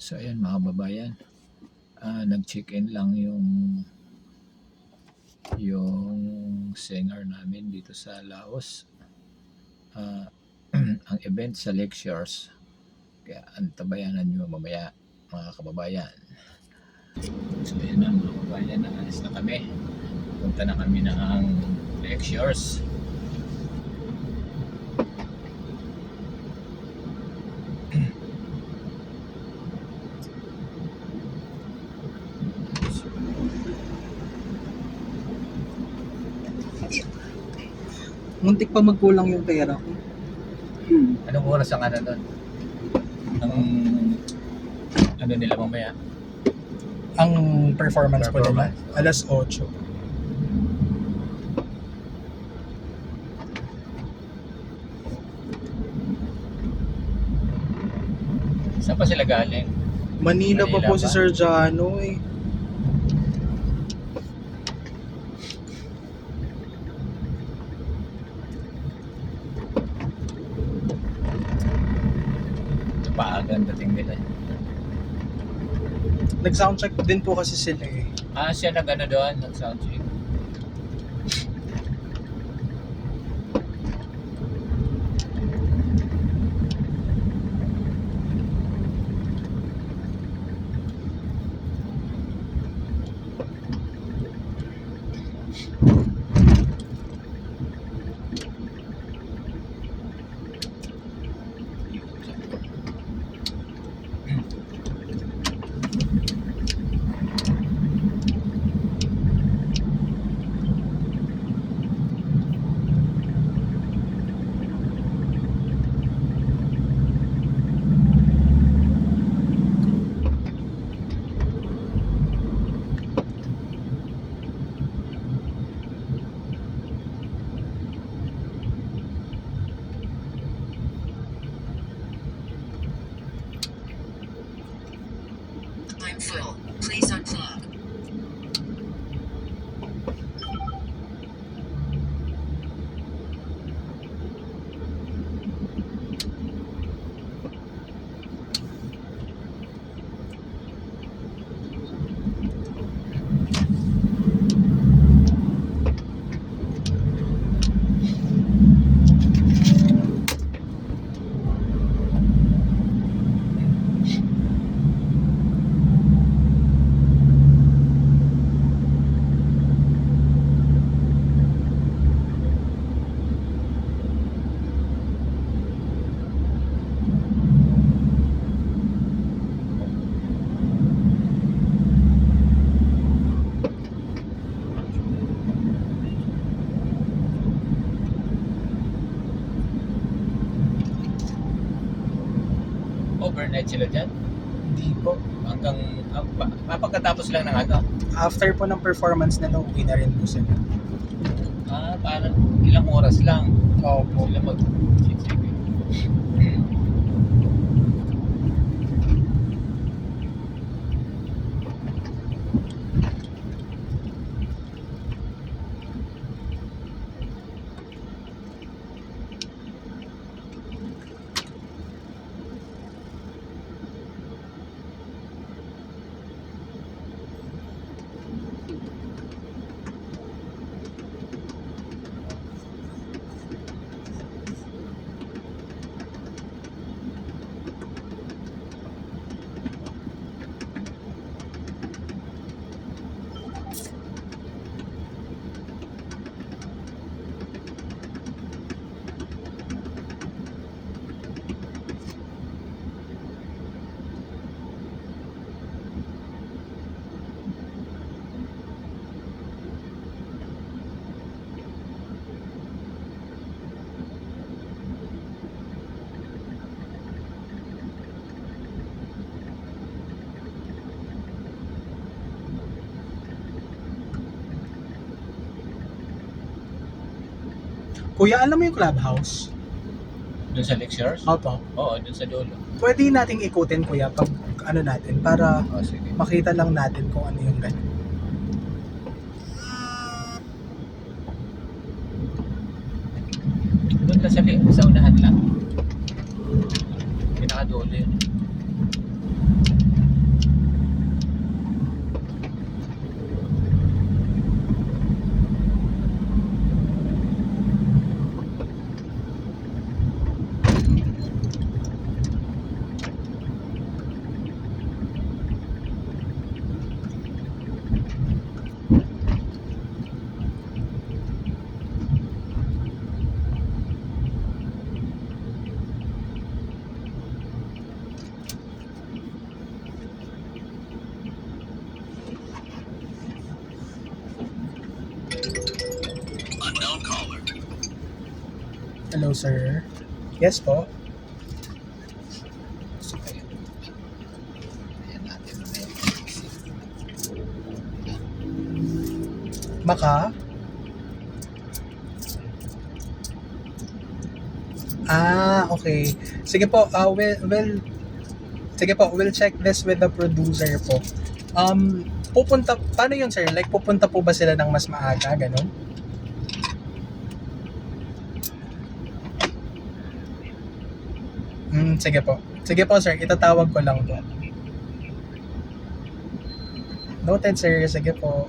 So ayan mga kababayan, nag-check-in lang yung singer namin dito sa Laos. Ang event sa Lake Shores. Kaya antabayanan nyo mamaya mga kababayan. So ayan na mga kababayan, naalis na kami. Punta na kami ng Lake Shores. Muntik pa magkulang yung pera ko. Anong oras ang ano doon? Ang nila mamaya? Ang performance po nila, Performance. alas 8. Saan pa sila galing? Manila pa Manila po si ba? Sir Jano eh. Paagan dating nila. Nag-soundcheck din po kasi sila eh. Siya nag-ano doon, nag-soundcheck. I'm full. Please unplug. Overnight sila dyan? Hindi po. Hanggang, pagkatapos lang ng ano? After po ng performance nila, uwi na rin po sila. Parang ilang oras lang. Opo. Sila mag-check-in. Kuya, alam mo yung clubhouse? Doon sa lectures? Opo. Oo, doon sa dulo. Pwede nating ikutin kuya pag ano natin para Sige. makita lang natin kung ano yung ganun. Doon ka sa unahan lang. Pinakadulo yun. Hello, sir. Yes po. So, ayan. Ayan natin na may Baka? Okay. Sige po, sige po, we'll check this with the producer po. Paano yun, sir? Like, pupunta po ba sila ng mas maaga, ganun? Sige po. Sige po, sir. Itatawag ko lang po. Noted, sir. Sige po.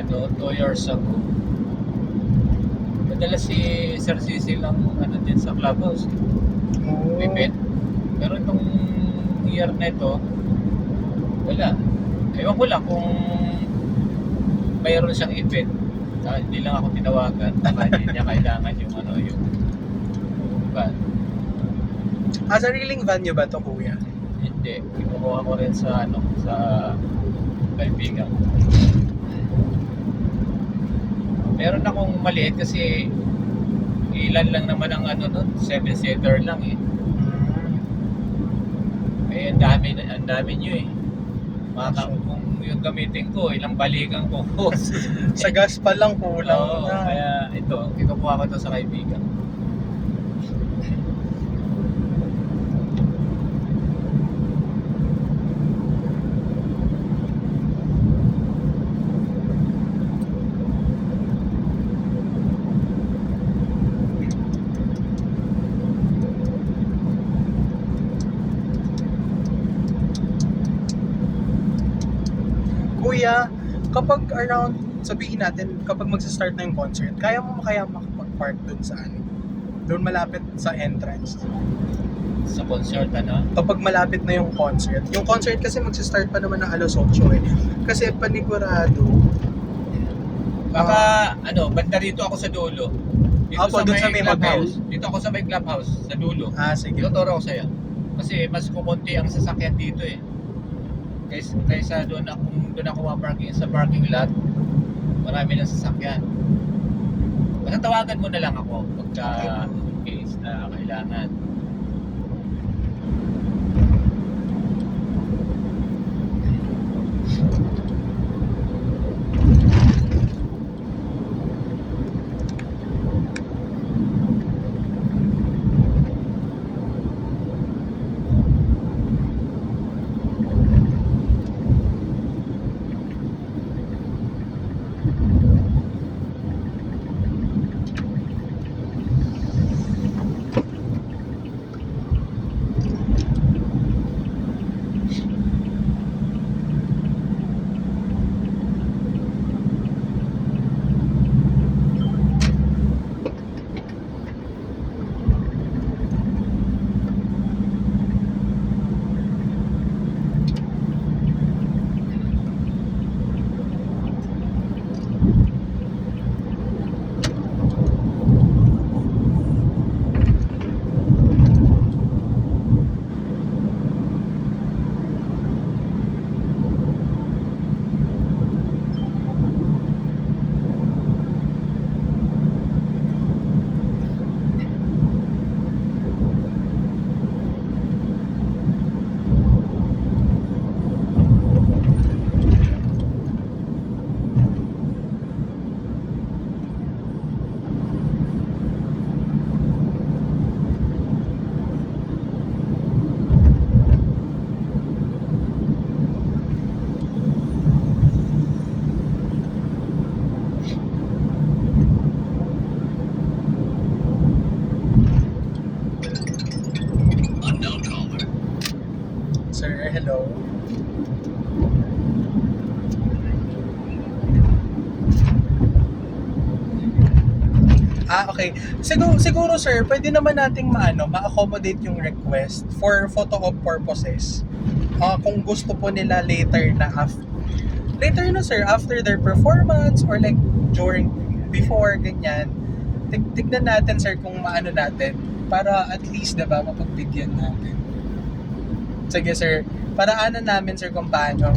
Kung 2 years ago, madalas si Sir Cecil lang din sa clubhouse. Oh. Event. Pero itong year na ito, wala. Ewan ko lang kung mayroon siyang event. Hindi lang ako tinawagan. Baka hindi niya kailangan yung van. Sariling van nyo ba to, kuya? Hindi. Kinukuha ko rin sa sa kaibigan. Meron akong maliit kasi ilan lang naman ang nun, 7-seater lang eh. Eh, ang dami nyo eh. Kung yung gamitin ko, ilang balikan ko. Sa gas pa lang, kulang Oo, na. kaya ito, kinukuha ko ito sa kaibigan. Kuya, kapag around, sabihin natin, kapag magsa-start na yung concert, kaya mo kaya makapag-park dun sa doon malapit sa entrance? Sa concert, Kapag malapit na yung concert kasi magsa-start pa naman ng alas 8 eh. Kasi panigurado. Baka, banda rito ako sa dulo. Dun sa may clubhouse. hotel? Dito ako sa may clubhouse, sa dulo. Sige. Tuturo ko sa'yo. Kasi mas kumunti ang sasakyan dito eh. Kaysa doon ako ma-parking sa parking lot, marami ng sasakyan. Basta tawagan mo na lang ako pagka in case na kailangan. Sir, hello. Okay. Siguro sir, pwede naman nating ma-accommodate yung request for photo op purposes. Kung gusto po nila later na sir, after their performance or like during, before, ganyan. Tignan natin sir kung maano natin para at least, diba, mapagbigyan natin. Sige sir, paraanan namin sir kung paano.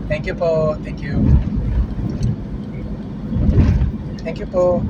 Thank you po. Thank you. Thank you po.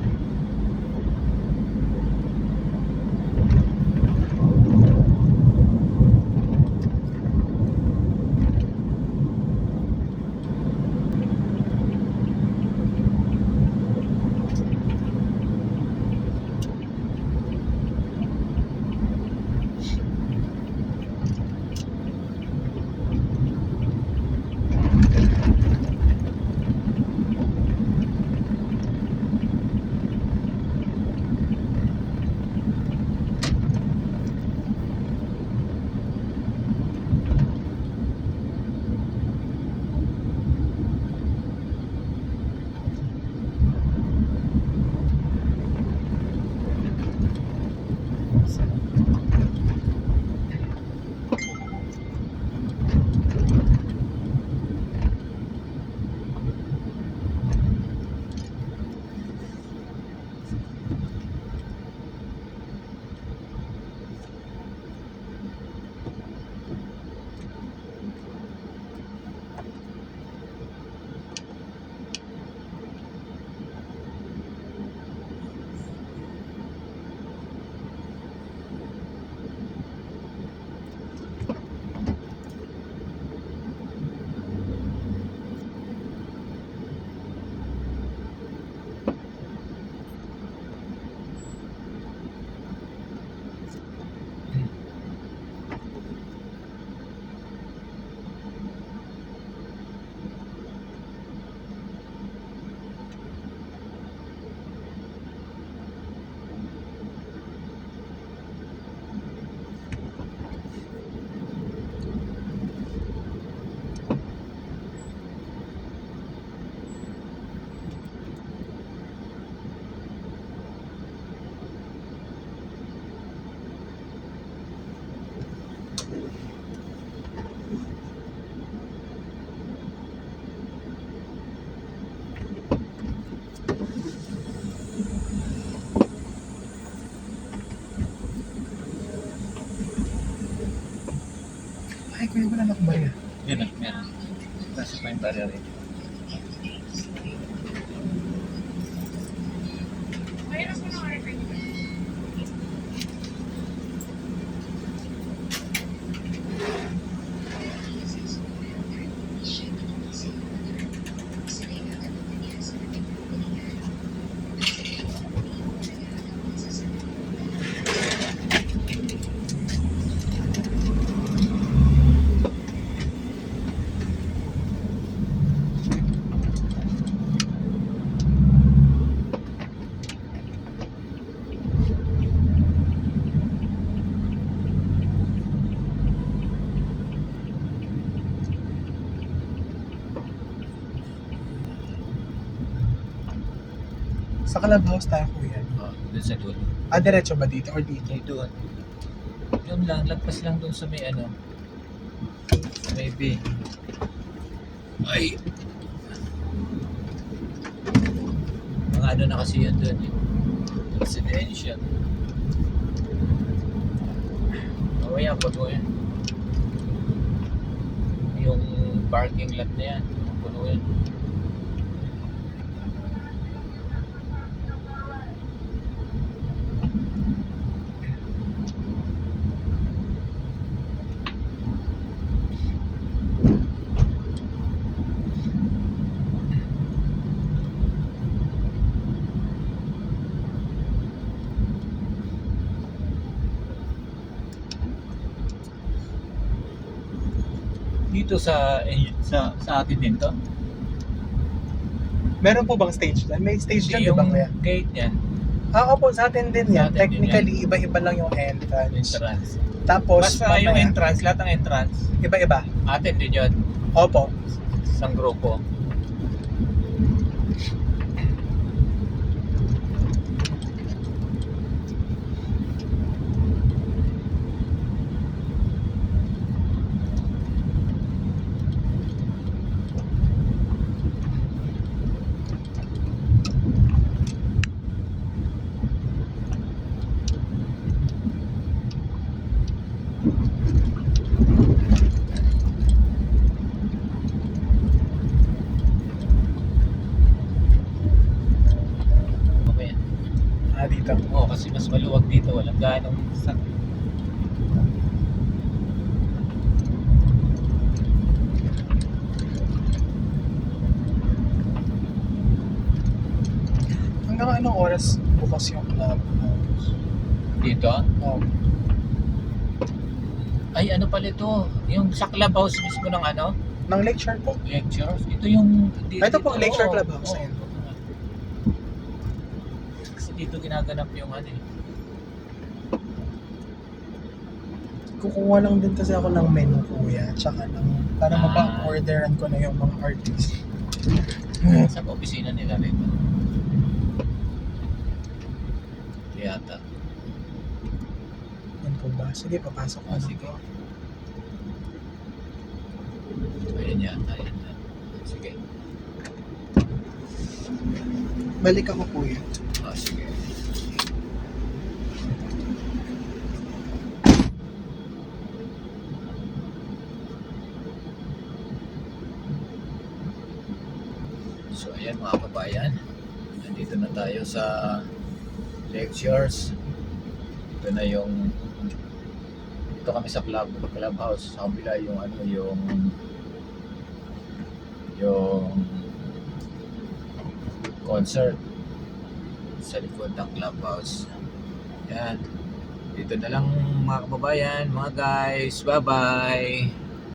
Ay, kuya, wala na akong barya. Yun na, meron. Kasi pa yung barrier eh. Sa clubhouse tayo, kuya. Doon sa doon. Diretso ba dito or dito? Doon. Yun lang, lagpas lang doon sa may ano. Maybe. Ay! Mga ano na kasi yun doon eh. Residential. Mamaya puno yan. Yung parking lot na yan. Puno yan. Dito sa atin din to. Meron po bang stage dyan? May stage dyan, di ba, kuya? Yung gate yan. Opo, sa atin din yan. Sa atin din Technically, iba-iba lang yung entrance. Entrance. Tapos, Basta yung mamaya, entrance, lahat ng entrance, iba-iba. atin din yun. Opo. Isang grupo. Okay. Dito. Oo, kasi mas maluwag dito. Walang ganong Hanggang anong oras bukas yung club? dito. Oh, Ay, ano pala ito? Yung sa clubhouse mismo ng ano? ng lecture po. Lectures? Ito yung... Ito po, lecture oo, clubhouse. oo. Ayan. Kasi dito ginaganap yung ano eh. Kukuha lang din kasi ako ng menu, kuya. Tsaka ng, para Ah. mapa-orderan ko na yung mga artist. Sa opisina nila rito. Yata. Yan po ba? Sige, papasok ko. Oh, sige. Ayan yata. Ayan yata. Sige. Balik ako, kuya. Oh, sige. So ayan mga kabayan, nandito na tayo sa lectures. Ito na yung ito kami sa clubhouse. Sa kabila yung ano yung concert sa likod ng clubhouse. Yan. Dito na lang mga kababayan, mga guys. Bye bye.